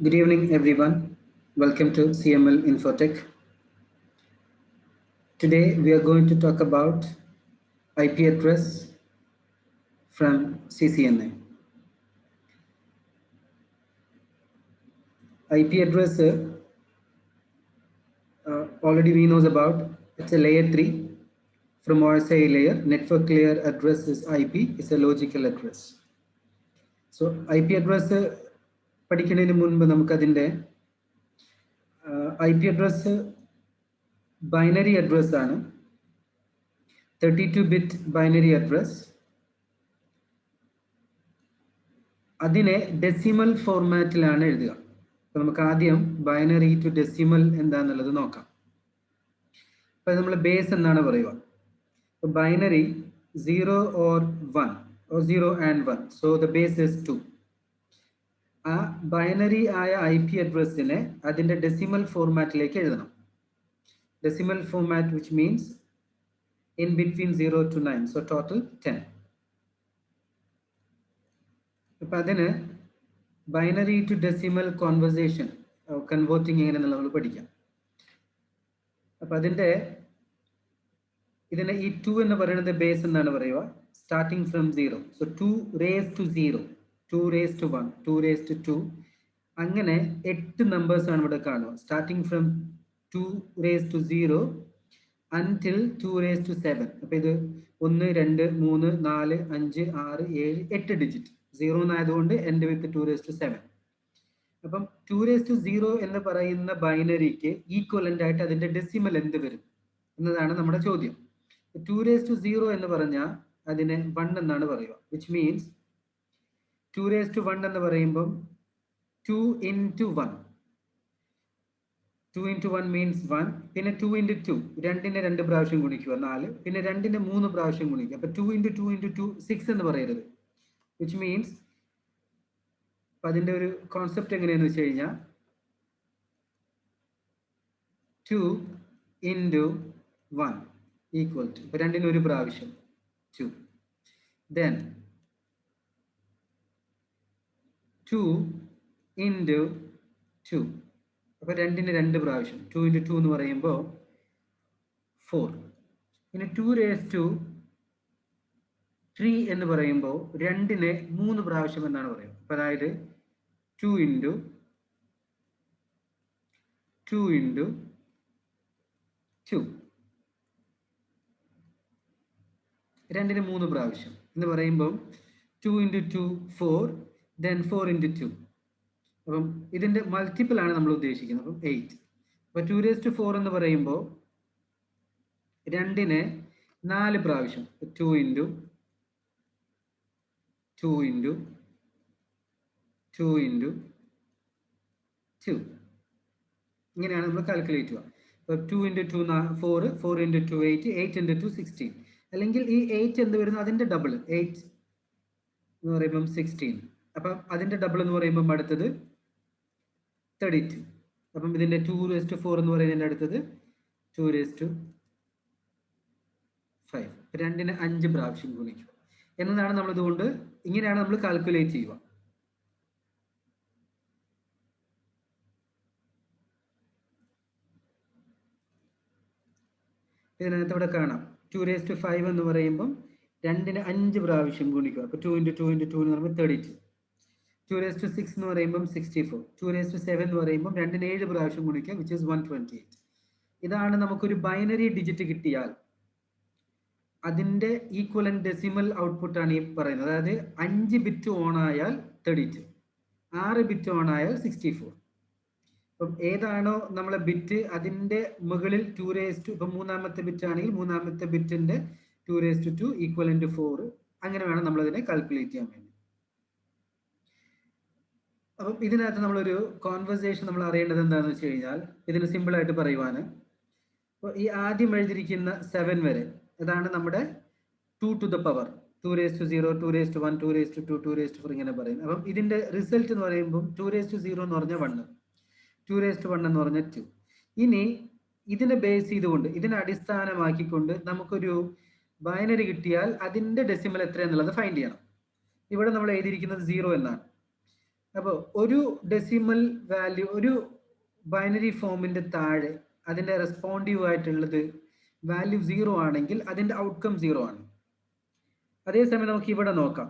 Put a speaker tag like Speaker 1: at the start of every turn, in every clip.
Speaker 1: Good evening, everyone. Welcome to CML Infotech. Today, we are going to talk about IP address from CCNA. IP address, already we knows about. It's a layer 3 from OSI layer. Network layer address is IP. It's a logical address. So IP address പഠിക്കുന്നതിന് മുൻപ് നമുക്കതിൻ്റെ IP address binary address ആണ് 32-bit binary address. അതിനെ decimal ഫോർമാറ്റിലാണ് എഴുതുക. അപ്പോൾ നമുക്ക് ആദ്യം binary to decimal എന്താണെന്നുള്ളത് നോക്കാം. അപ്പോൾ നമ്മൾ ബേസ് എന്നാണ് പറയുക. അപ്പോൾ binary 0 or 1 or 0 and 1. So the base is 2. ആ ബൈനറി ആയ IP അഡ്രസ്സിനെ അതിൻ്റെ ഡെസിമൽ ഫോർമാറ്റിലേക്ക് എഴുതണം. Decimal format which means in between 0 to 9. So total 10. അപ്പം അതിന് binary to decimal conversation converting എങ്ങനെയെന്നുള്ള നമ്മൾ പഠിക്കാം. അപ്പം ഇതിനെ ഈ 2 എന്ന് പറയുന്നത് ബേസ് എന്നാണ് പറയുക, starting from 0. So 2 raised to 0, 2 raised to 1, 2 raised to 2, അങ്ങനെ 8 നമ്പേഴ്സ് ആണ് ഇവിടെ കാണുക. Starting from 2 raised to 0 until 2 raised to 7. അപ്പം ഇത് 1, 2, 3, 4, 5, 6, 7, 8 ഡിജിറ്റ്. 0 എന്നായതുകൊണ്ട് എൻഡ് വിത്ത് 2 raised to 7. അപ്പം 2 raised to 0 എന്ന് പറയുന്ന ബൈനറിക്ക് ഈക്വലന്റ് ആയിട്ട് അതിന്റെ ഡെസിമൽ എന്ത് വരും എന്നതാണ് നമ്മുടെ ചോദ്യം. 2 raised to 0 എന്ന് പറഞ്ഞാൽ അതിനെ 1 എന്നാണ് പറയുക, വിച്ച് മീൻസ് 2 raised to 1 എന്ന് പറയുമ്പം 2 into 1. 2 into 1 means 1. പിന്നെ 2 into 2, 2നെ 2 പ്രാവശ്യം ഗുണിക്കുക 4, പിന്നെ 2നെ 3 പ്രാവശ്യം ഗുണിക്കുക. അപ്പൊ 2 into 2 into 2 6 എന്ന് പറയരുത്, which means അതിന്റെ ഒരു കോൺസെപ്റ്റ് എങ്ങനെയാന്ന് വെച്ച് കഴിഞ്ഞാൽ 2 into 1 equal to, ഇപ്പൊ 2ന് ഒരു പ്രാവശ്യം 2, then 2 into 2, അപ്പൊ 2ന് 2 പ്രാവശ്യം 2 into 2 എന്ന് പറയുമ്പോൾ 4. ഇനി 2 raised to 3 എന്ന് പറയുമ്പോൾ 2നെ 3 പ്രാവശ്യം എന്നാണ് പറയുക. അപ്പൊ അതായത് 2 into 2 into 2, 2ന് 3 പ്രാവശ്യം എന്ന് പറയുമ്പോൾ 2 into 2 4, then 4 into 2. അപ്പം ഇതിന്റെ മൾട്ടിപ്പിൾ ആണ് നമ്മൾ ഉദ്ദേശിക്കുന്നത്. അപ്പം 8. അപ്പൊ 2 raised to 4 എന്ന് പറയുമ്പോൾ 2നെ 4 പ്രാവശ്യം 2 into 2 into 2 into 2, ഇങ്ങനെയാണ് നമ്മൾ കാൽക്കുലേറ്റ് ചെയ്യുക. അപ്പോൾ 2 into 2 4, 4 into 2 8, 8 into 2 16. അല്ലെങ്കിൽ ഈ 8 എന്ത് വരുന്നു, അതിന്റെ ഡബിൾ 8 എന്ന് പറയുമ്പം 16. അപ്പം അതിന്റെ ഡബിൾ എന്ന് പറയുമ്പം അടുത്തത് 32. അപ്പം ഇതിന്റെ 2 raised to 4 എന്ന് പറയുന്നതിന്റെ അടുത്തത് 2 raised to 5. 2നെ 5 പ്രാവശ്യം ഗുണിക്കുക എന്നതാണ് നമ്മൾ ഇതുകൊണ്ട് ഇങ്ങനെയാണ് നമ്മൾ കാൽക്കുലേറ്റ് ചെയ്യുക. ഇതിനകത്ത് ഇവിടെ കാണാം 2 raised to 5 എന്ന് പറയുമ്പം 2നെ 5 പ്രാവശ്യം ഗുണിക്കുക. അപ്പൊ 2 into 2 into 2 എന്ന് പറയുമ്പോൾ 32. 2 raised to 6 എന്ന് പറയുമ്പം 64. 2 raised to 7 എന്ന് പറയുമ്പം 2നെ 7 പ്രാവശ്യം ഗുണിക്കുക, which is 128. ഇതാണ് നമുക്കൊരു ബൈനറി ഡിജിറ്റ് കിട്ടിയാൽ അതിന്റെ ഈക്വലന്റ് ഡെസിമൽ ഔട്ട്പുട്ട് ആണ് ഈ പറയുന്നത്. അതായത് 5 ബിറ്റ് ഓൺ ആയാൽ 32, 6 ബിറ്റ് ഓൺ ആയാൽ 64. അപ്പം ഏതാണോ നമ്മളെ ബിറ്റ് അതിന്റെ മുകളിൽ 2 raised to, ഇപ്പം 3ാമത്തെ ബിറ്റ് ആണെങ്കിൽ 3ാമത്തെ ബിറ്റിന്റെ 2 raised to 2 ഈക്വലന്റ് 4. അങ്ങനെ വേണം നമ്മൾ അതിനെ കാൽക്കുലേറ്റ് ചെയ്യാൻ വേണ്ടി. അപ്പം ഇതിനകത്ത് നമ്മളൊരു കോൺവെർസേഷൻ നമ്മൾ അറിയേണ്ടത് എന്താണെന്ന് വെച്ച് കഴിഞ്ഞാൽ, ഇതിന് സിമ്പിൾ ആയിട്ട് പറയുവാന്, അപ്പോൾ ഈ ആദ്യം എഴുതിയിരിക്കുന്ന 7 വരെ അതാണ് നമ്മുടെ 2 to the power, 2 raised to 0, 2 raised to 1, 2 raised to 2, 2 raised to 4 ഇങ്ങനെ പറയും. അപ്പം ഇതിന്റെ റിസൾട്ട് എന്ന് പറയുമ്പോൾ 2 raised to 0 എന്ന് പറഞ്ഞാൽ 1, 2 raised to 1 എന്ന് പറഞ്ഞാൽ 2. ഇനി ഇതിനെ ബേസ് ചെയ്തുകൊണ്ട്, ഇതിനെ അടിസ്ഥാനമാക്കിക്കൊണ്ട് നമുക്കൊരു ബൈനറി കിട്ടിയാൽ അതിന്റെ ഡെസിമൽ എത്ര എന്നുള്ളത് ഫൈൻഡ് ചെയ്യണം. ഇവിടെ നമ്മൾ എഴുതിയിരിക്കുന്നത് 0 എന്നാണ്. അപ്പോൾ ഒരു ഡെസിമൽ വാല്യൂ, ഒരു ബൈനറി ഫോമിന്റെ താഴെ അതിന്റെ റെസ്പോണ്ടീവ് ആയിട്ടുള്ളത് വാല്യൂ 0 ആണെങ്കിൽ അതിന്റെ ഔട്ട്കം 0 ആണ്. അതേസമയം നമുക്ക് ഇവിടെ നോക്കാം.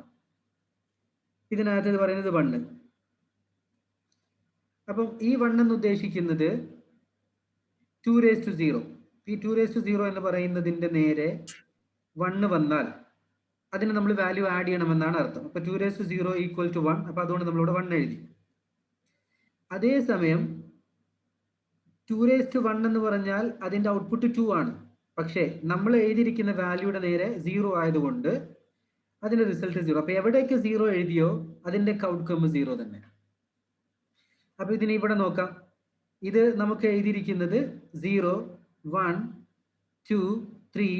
Speaker 1: ഇതിനകത്ത് ഇത് പറയുന്നത് 1. അപ്പം ഈ 1 എന്ന് ഉദ്ദേശിക്കുന്നത് 2⁻0. ഈ 2⁻0 എന്ന് പറയുന്നതിന്റെ നേരെ 1 വന്നാൽ അതിന് നമ്മൾ വാല്യൂ ആഡ് ചെയ്യണമെന്നാണ് അർത്ഥം. അപ്പൊ 2⁻0 ഈക്വൽ ടു 1. അപ്പൊ അതുകൊണ്ട് നമ്മളിവിടെ 1 എഴുതി. അതേസമയം 2⁻1 എന്ന് പറഞ്ഞാൽ അതിന്റെ ഔട്ട്പുട്ട് 2 ആണ്. പക്ഷേ നമ്മൾ എഴുതിയിരിക്കുന്ന വാല്യൂയുടെ നേരെ 0 ആയതുകൊണ്ട് അതിന്റെ റിസൾട്ട് 0. അപ്പൊ എവിടേക്ക് 0 എഴുതിയോ അതിന്റെ ഔട്ട്കം 0 തന്നെ. അപ്പൊ ഇതിന് ഇവിടെ നോക്കാം. ഇത് നമുക്ക് എഴുതിയിരിക്കുന്നത് 0, 1, 2, 3,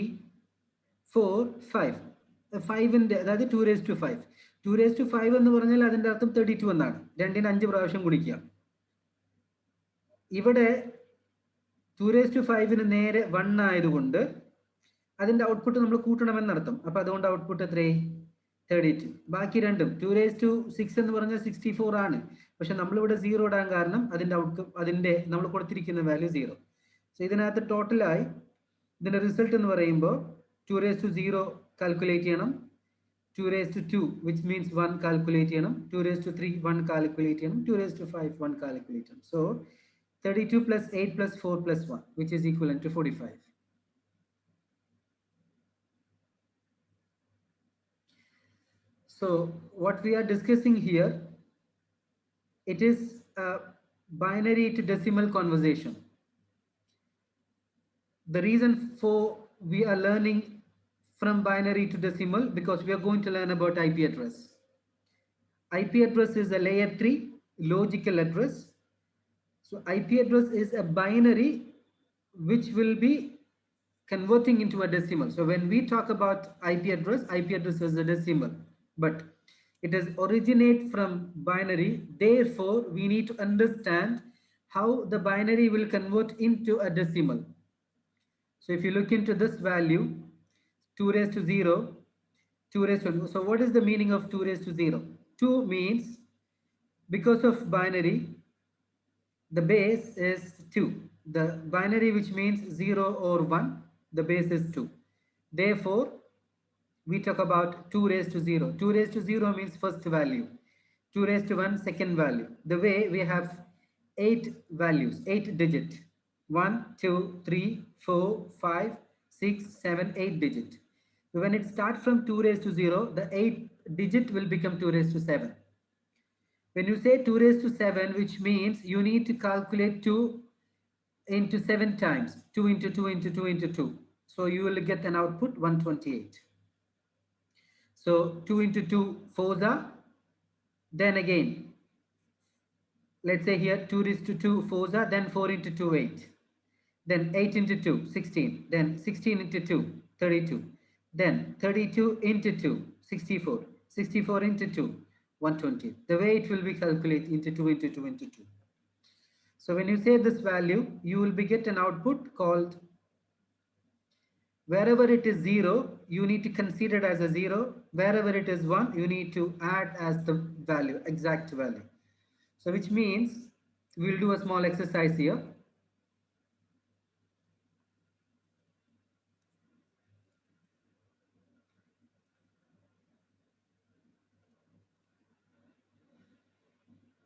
Speaker 1: 4, 5. 5ന്റെ അതായത് 2⁻5. 2⁻5 എന്ന് പറഞ്ഞാൽ അതിന്റെ അർത്ഥം 32 എന്നാണ്. 2ന് 5 പ്രാവശ്യം ഗുണിക്കുക. ഇവിടെ 2⁻5ന് നേരെ 1 ആയതുകൊണ്ട് അതിന്റെ ഔട്ട്പുട്ട് നമ്മൾ കൂട്ടണമെന്നർത്ഥം. അപ്പൊ അതുകൊണ്ട് ഔട്ട്പുട്ട് എത്രയായി? 32. ബാക്കി രണ്ടും 2⁻6 എന്ന് പറഞ്ഞാൽ 64 ആണ്. പക്ഷെ നമ്മളിവിടെ 0 ഇടാൻ കാരണം അതിന്റെ ഔട്ട്കം, അതിന്റെ നമ്മൾ കൊടുത്തിരിക്കുന്ന വാല്യൂ 0. സോ ഇതിനകത്ത് ടോട്ടലായി ഇതിന്റെ റിസൾട്ട് എന്ന് പറയുമ്പോൾ 2⁻0 കാൽക്കുലേറ്റ് ചെയ്യണം, 2⁻2 which means 1 കാൽക്കുലേറ്റ് ചെയ്യണം, 2⁻3 1 കാൽക്കുലേറ്റ് ചെയ്യണം, 2⁻5 1 കാൽക്കുലേറ്റ് ചെയ്യണം. So 32 plus 8 plus 4 plus 1 which is equivalent to 45. So what we are discussing here, it is a binary to decimal conversation. The reason for we are learning from binary to decimal because we are going to learn about IP address. IP address is a layer 3 logical address. So IP address is a binary which will be converting into a decimal. So when we talk about IP address is a decimal, but it is originate from binary. Therefore, we need to understand how the binary will convert into a decimal. So if you look into this value, 2⁻0, 2⁻1. So what is the meaning of 2⁻0? 2 means because of binary, the base is 2. The binary which means 0 or 1, the base is 2. Therefore, we talk about 2⁻0. 2⁻0 means first value. 2⁻1 second value. The way we have 8 values, 8 digit. 1, 2, 3, 4, 5, 6, 7, 8 digit. So when it starts from 2⁻0, the 8 digit will become 2⁻7. When you say 2⁻7, which means you need to calculate 2 into 7 times. 2 into 2 into 2 into 2. So you will get an output 128. So 2 into 2 4s are. Then again, let's say here 2⁻2 4s are. Then 4 into 2 8. Then 8 into 2 16. Then 16 into 2 32. Then 32 into 2 64. 64 into 2 120. The way it will be calculated into 2 into 2 into 2. So when you say this value, you will be get an output called, wherever it is 0, you need to consider it as a 0. Wherever it is 1, you need to add as the value, exact value. So which means we'll do a small exercise here.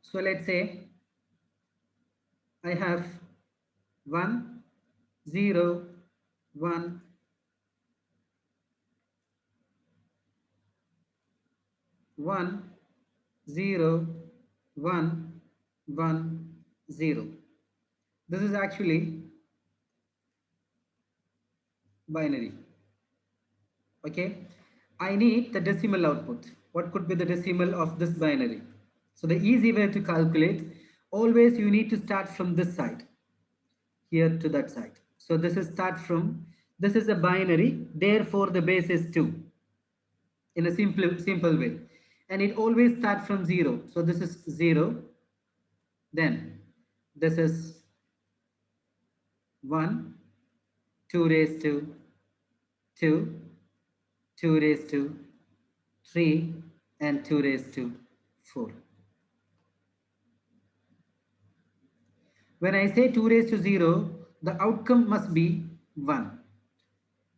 Speaker 1: So let's say I have 1 0 1 1 0 1 1 0. This is actually binary. Okay, I need the decimal output. What could be the decimal of this binary? So the easy way to calculate, always you need to start from this side here to that side. So this is start from, this is a binary, therefore the base is 2 in a simple way, and it always starts from 0. So this is 0, then this is 1, 2⁻2 2, 2⁻3, and 2⁻4. When I say 2 raised to 0, the outcome must be 1.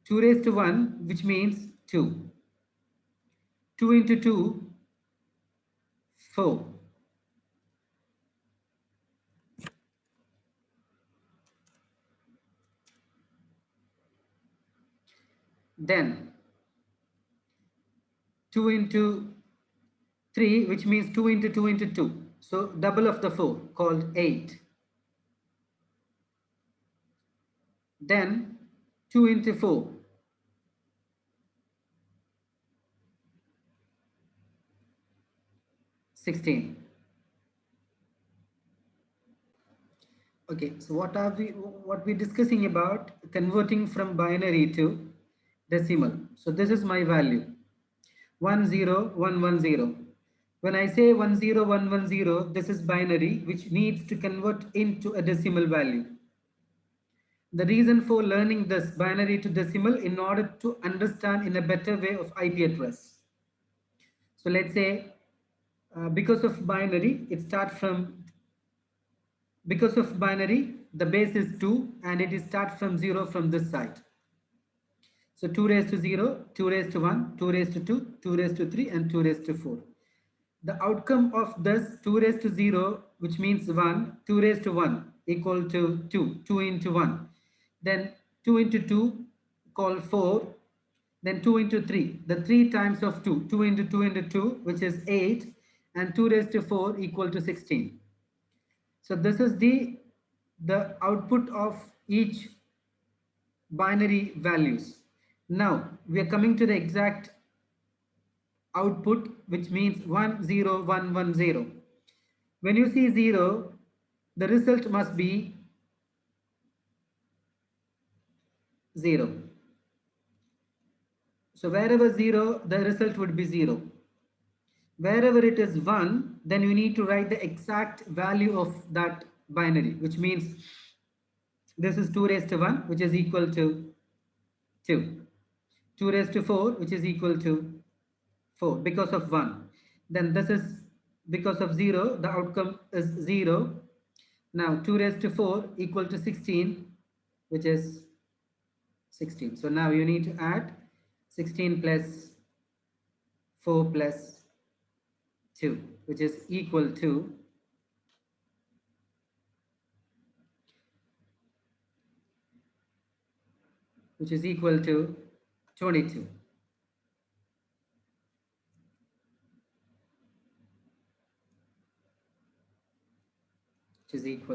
Speaker 1: 2 raised to 1, which means 2. 2 into 2, 4. Then 2 into 3, which means 2 into 2 into 2. So double of the 4, called 8. Then 2 into 4, 16. Okay, so what we're discussing about converting from binary to decimal. So this is my value 10110. When I say 10110, this is binary which needs to convert into a decimal value. The reason for learning this binary to decimal in order to understand in a better way of IP address. So let's say because of binary, the base is 2 and it is start from 0 from this side. So 2 raised to 0, 2 raised to 1, 2 raised to 2, 2 raised to 3 and 2 raised to 4. The outcome of this 2 raised to 0, which means 1, 2 raised to 1 equal to 2, 2 into 1. Then 2 into 2 called 4. Then 2 into 3, the 3 times of 2, 2 into 2 into 2, which is 8, and 2 raised to 4 equal to 16. So this is the output of each binary values. Now we are coming to the exact output, which means 10110. When you see 0, the result must be 0. So wherever 0, the result would be 0. Wherever it is 1, then you need to write the exact value of that binary, which means this is 2 raised to 1, which is equal to 2. 2 raised to 4, which is equal to 4 because of 1. Then this is because of 0, the outcome is 0. Now 2 raised to 4 equal to 16, which is 16. So now you need to add 16 plus 4 plus 2, which is equal to 22. Which is equal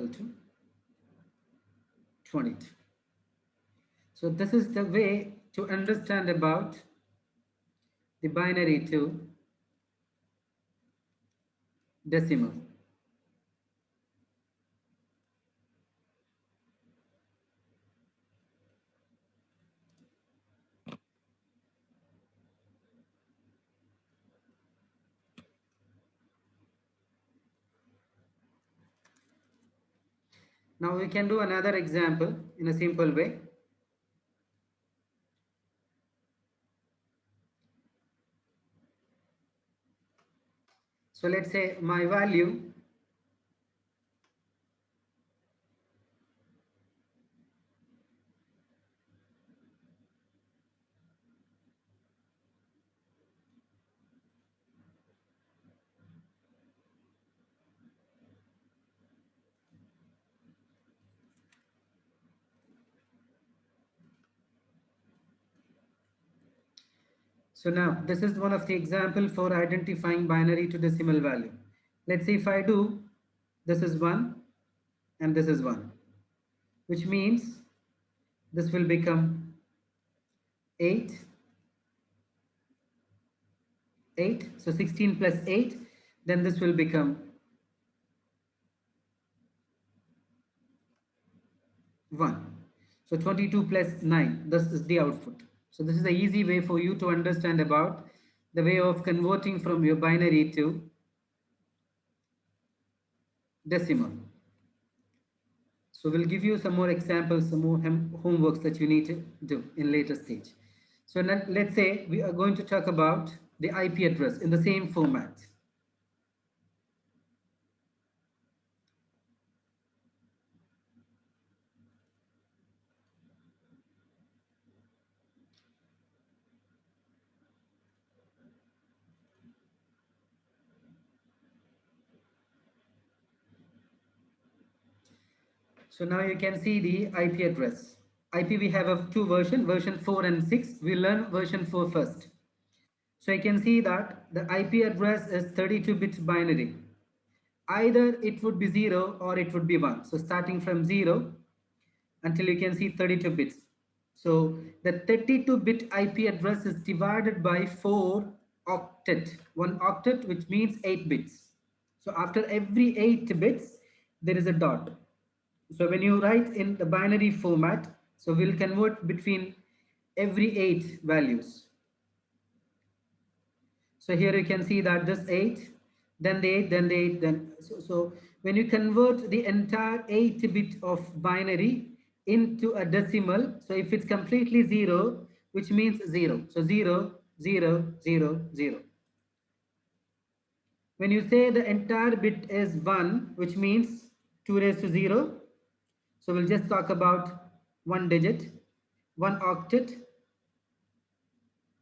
Speaker 1: to 22. So this is the way to understand about the binary to decimal. Now we can do another example in a simple way. So let's say my value So now this is one of the example for identifying binary to decimal value. Let's say if I do, this is 1 and this is 1, which means this will become 8, 8. So 16 plus 8, then this will become 1. So 22 plus 9, this is the output. So this is the easy way for you to understand about the way of converting from your binary to decimal. So we'll give you some more examples, some more homeworks that you need to do in later stage. So let's say we are going to talk about the IP address in the same format. So now you can see the IP address. IP we have of two versions, version 4 and 6. We learn version 4 first. So you can see that the IP address is 32-bit binary. Either it would be 0 or it would be 1. So starting from 0 until you can see 32 bits. So the 32-bit IP address is divided by 4 octet. One octet, which means 8 bits. So after every 8 bits, there is a dot. So when you write in the binary format, so we'll convert between every 8 values. So here you can see that this 8, then the 8, then the 8, then so when you convert the entire 8-bit of binary into a decimal, so if it's completely 0, which means 0. So 0, 0, 0, 0. When you say the entire bit is 1, which means 2 raised to 0, so we'll just talk about one digit, one octet.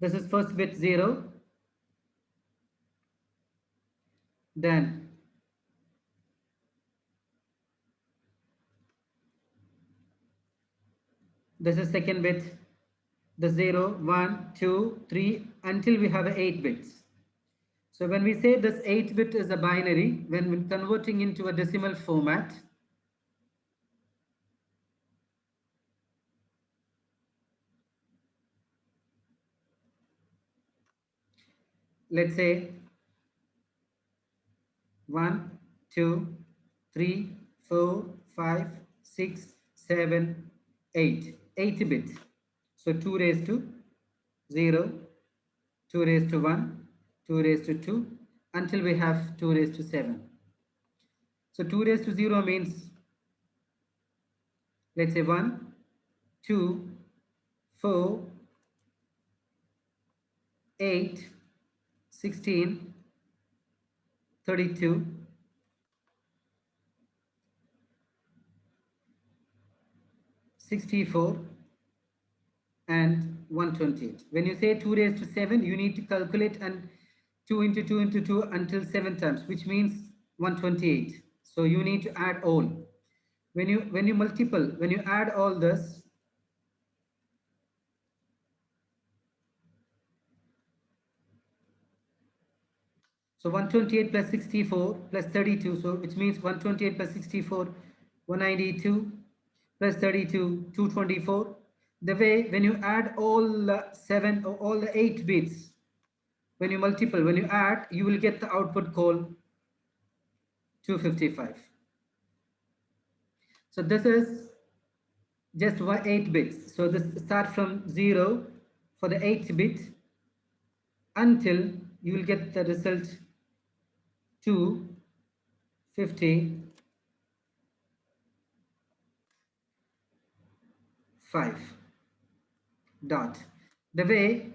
Speaker 1: This is first bit 0, then this is second bit, the 0, 1, 2, 3 until we have 8 bits. So when we say this 8 bit is a binary, when we're converting into a decimal format, let's say 1, 2, 3, 4, 5, 6, 7, 8, 8 bits. So 2 raised to 0, 2 raised to 1, 2 raised to 2 until we have 2 raised to 7. So 2 raised to 0 means, let's say 1, 2, 4, 8, 16, 32, 64, and 128. When you say 2 raised to 7, you need to calculate and 2 into 2 into 2 until 7 times, which means 128. So you need to add all. When you add all this, so 128 plus 64 plus 32, so which means 128 plus 64, 192 plus 32, 224. The way when you add all the 7 or all the 8 bits, when you add, you will get the output called 255. So this is just 8 bits. So this start from 0 for the 8 bit until you will get the result 255 dot. The way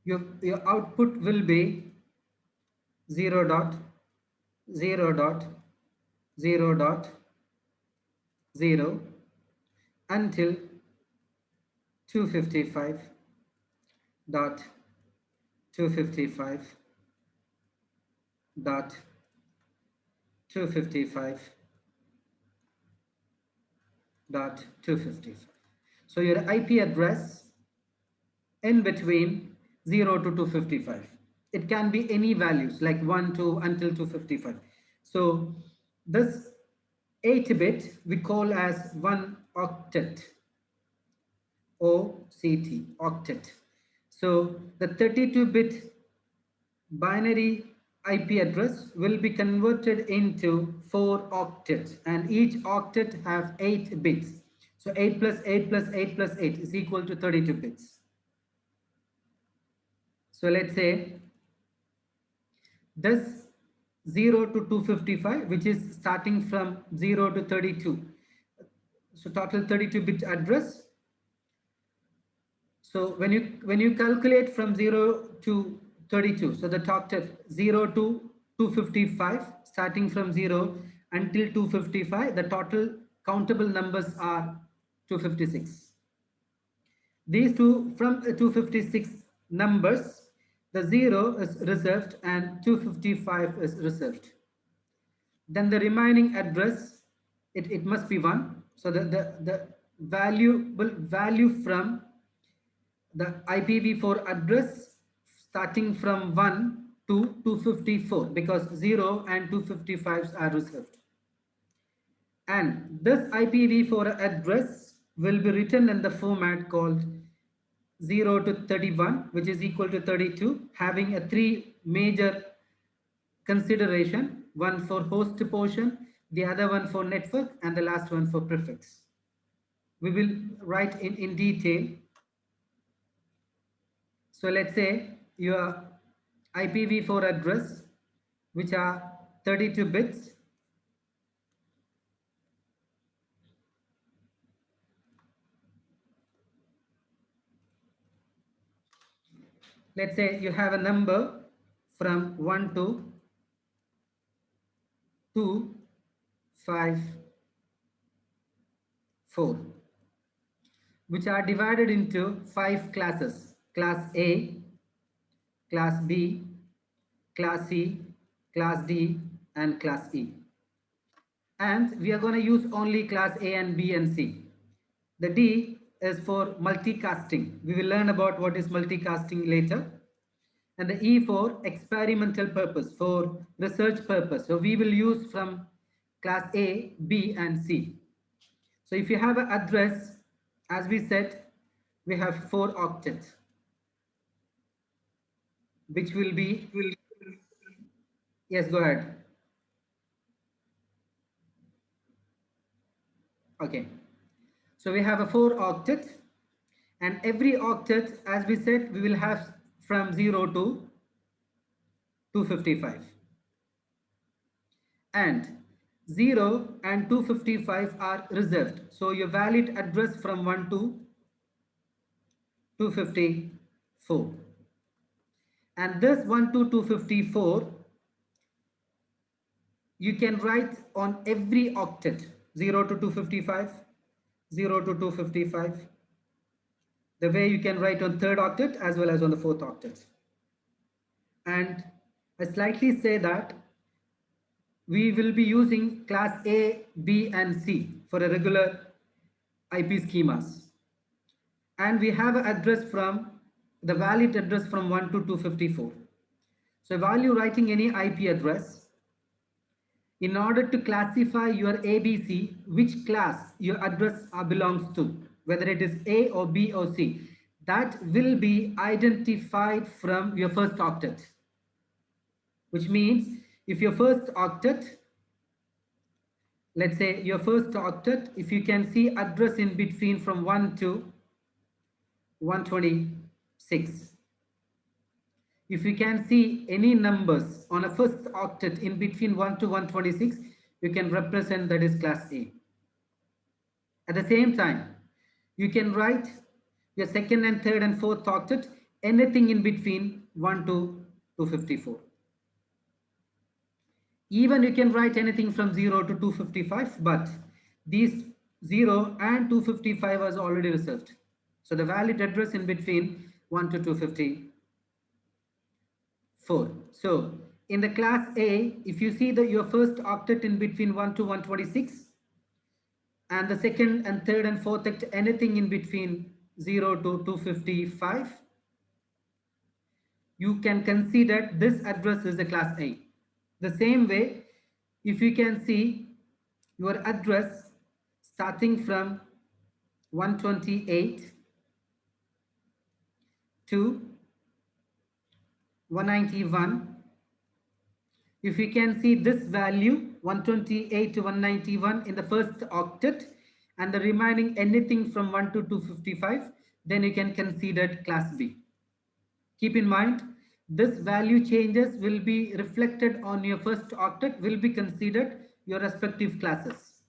Speaker 1: your output will be 0 dot 0 dot 0 dot 0 until 255 dot 255 dot 255 dot 255. So your IP address in between 0 to 255. It can be any values like 1, 2 until 255. So this 8-bit we call as 1 octet. OCT, octet. So the 32-bit binary IP address will be converted into 4 octets, and each octet have 8 bits. So 8 plus 8 plus 8 plus 8 is equal to 32 bits. So let's say this 0 to 255, which is starting from 0 to 32. So total 32-bit address. So when you calculate from 0 to 32, so the octet 0 to 255, starting from 0 until 255, the total countable numbers are 256. These two, from 256 numbers, the 0 is reserved and 255 is reserved. Then the remaining address, it must be 1. So the value from the IPv4 address starting from 1 to 254, because 0 and 255s are reserved. And this IPv4 address will be written in the format called 0 to 31, which is equal to 32, having a three major consideration: one for host portion, the other one for network, and the last one for prefix. We will write in detail. So let's say your IPv4 address, which are 32 bits. Let's say you have a number from 1 to 2, 5, 4, which are divided into 5 classes: class A, class B, class C, class D, and class E. And we are going to use only class A and B and C. The D is for multicasting. We will learn about what is multicasting later. And the E for experimental purpose, for research purpose. So we will use from class A, B, and C. So if you have an address, as we said, we have 4 octets, which will be, yes, go ahead. Okay. So we have a 4 octet, and every octet, as we said, we will have from 0 to 255. And 0 and 255 are reserved. So your valid address from 1 to 254. And this 1 to 254, you can write on every octet: 0 to 255, 0 to 255. The way you can write on third octet as well as on the fourth octet. And I slightly say that we will be using class A, B, and C for a regular IP schemas. And we have an address from the valid address from 1 to 254. So while you're writing any IP address, in order to classify your ABC, which class your address belongs to, whether it is A or B or C, that will be identified from your first octet. Which means if your first octet, let's say your first octet, if you can see address in between from 1 to 126. If you can see any numbers on a first octet in between 1 to 126, you can represent that is class A. At the same time, you can write your second and third and fourth octet, anything in between 1 to 254. Even you can write anything from 0 to 255, but these 0 and 255 was already reserved. So the valid address in between 1 to 254. So in the class A, if you see that your first octet in between 1 to 126, and the second and third and fourth octet anything in between 0 to 255, you can consider this address is the class A. The same way, if you can see your address starting from 128 to 191, if you can see this value 128 to 191 in the first octet and the remaining anything from 1 to 255, then you can consider class B. Keep in mind, this value changes will be reflected on your first octet, will be considered your respective classes.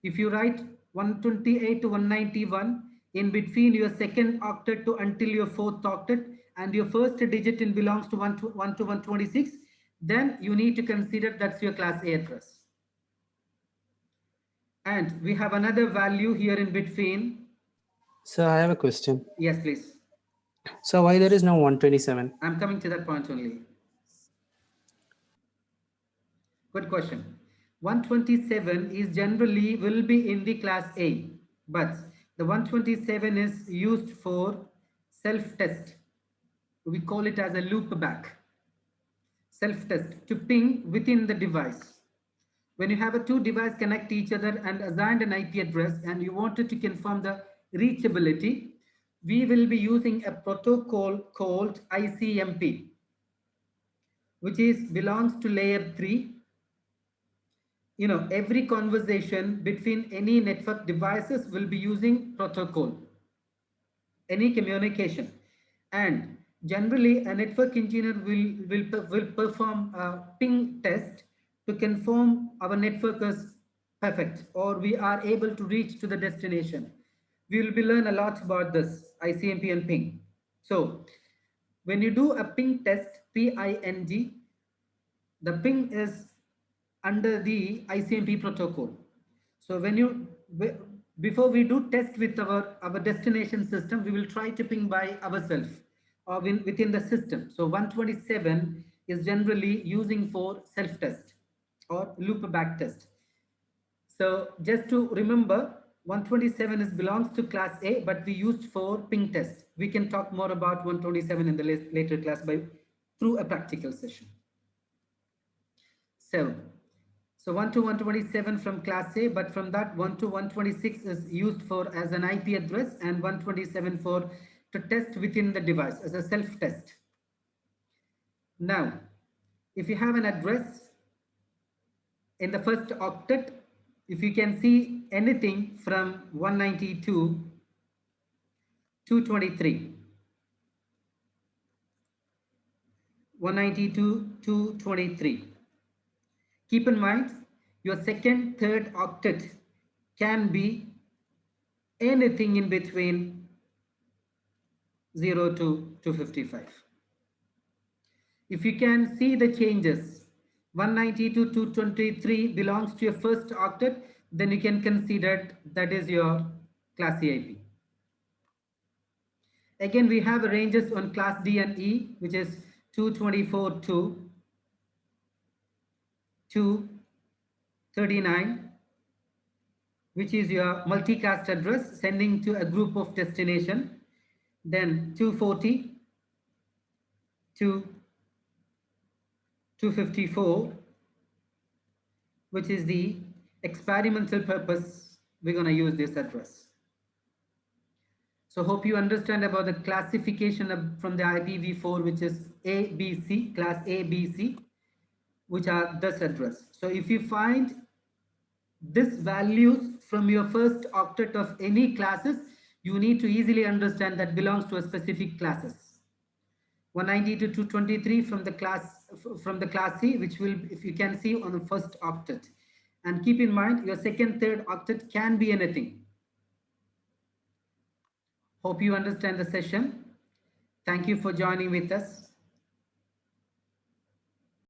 Speaker 1: If you write 128 to 191 in between your second octet to until your fourth octet, and your first digit in belongs to 1 to 126, then you need to consider that's your class A address. And we have another value here in between.
Speaker 2: So I have a question.
Speaker 1: Yes, please.
Speaker 2: So why there is no 127?
Speaker 1: I'm coming to that point only. Good question. 127 is generally will be in the class A, but the 127 is used for self-test. We call it as a loop back. Self-test to ping within the device. When you have a two device connect each other and assigned an IP address and you wanted to confirm the reachability, we will be using a protocol called ICMP, which is belongs to layer 3. You know, every conversation between any network devices will be using protocol, any communication, and generally a network engineer will perform a ping test to confirm our network is perfect or we are able to reach to the destination. We will be learn a lot about this ICMP and ping. So when you do a ping test, PING, the ping is under the ICMP protocol. So when you before we do test with our destination system, we will try to ping by ourselves or within the system. So 127 is generally using for self test or loop back test. So just to remember, 127 is belongs to class A, but we used for ping test. We can talk more about 127 in the later class by through a practical session. 7. So 1 to 127 from class A, but from that 1 to 126 is used for as an IP address and 127 for to test within the device as a self-test. Now, if you have an address in the first octet, if you can see anything from 192 to 223, 192 to 223. Keep in mind, your second, third octet can be anything in between 0 to 255. If you can see the changes, 190 to 223 belongs to your first octet, then you can consider that is your class C IP. Again, we have ranges on class D and E, which is 224 to 239, which is your multicast address sending to a group of destination. Then 240 to 254, which is the experimental purpose we're going to use this address. So hope you understand about the classification from the IPv4, which is ABC, class ABC, which are this address. So if you find this values from your first octet of any classes, you need to easily understand that belongs to a specific classes. 190 to 223 from the class C, which will, if you can see on the first octet. And keep in mind your second, third octet can be anything. Hope you understand the session. Thank you for joining with us.